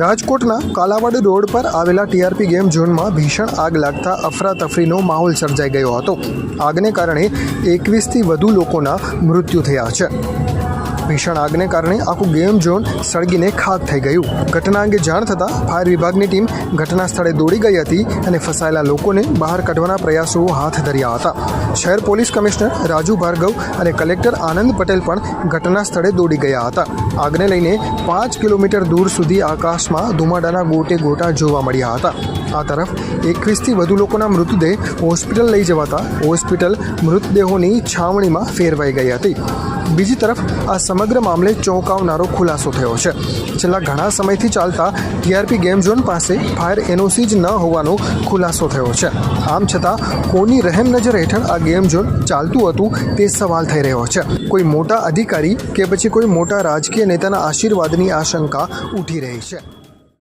રાજકોટના કાલાવાડ રોડ પર આવેલા ટીઆરપી ગેમ ઝોનમાં ભીષણ આગ લાગતા અફરાતફરીનો માહોલ સર્જાઈ ગયો હતો। આગને કારણે 21થી વધુ લોકોના મૃત્યુ થયા છે। ભીષણ આગને કારણે આખું ગેમ ઝોન સળગીને ખાક થઈ ગયું। ઘટના અંગે જાણ થતાં ફાયર વિભાગની ટીમ ઘટના સ્થળે દોડી ગઈ હતી અને ફસાયેલા લોકોને બહાર કાઢવાના પ્રયાસો હાથ ધર્યા હતા। શહેર પોલીસ કમિશનર રાજુ ભાર્ગવ અને કલેક્ટર આનંદ પટેલ પણ ઘટના સ્થળે દોડી ગયા હતા। આગને લઈને 5 કિલોમીટર દૂર સુધી આકાશમાં ધુમાડાના ગોટે ગોટા જોવા મળ્યા હતા। આ તરફ 21થી વધુ લોકોના મૃતદેહ હોસ્પિટલ લઈ જવાતા હોસ્પિટલ મૃતદેહોની છાવણીમાં ફેરવાઈ ગઈ હતી। બીજી તરફ આ સમગ્ર મામલે ચોંકાવનારો ખુલાસો થયો છે। છેલ્લા ઘણા સમયથી ચાલતા ટીઆરપી ગેમ ઝોન પાસે ફાયર એનઓસી જ ન હોવાનો ખુલાસો થયો છે। આમ છતાં કોની રહેમ નજર હેઠળ આ ગેમ ઝોન ચાલતું હતું તે સવાલ થઈ રહ્યો છે। કોઈ મોટા અધિકારી કે પછી કોઈ મોટા રાજકીય નેતાના આશીર્વાદની આશંકા ઉઠી રહી છે।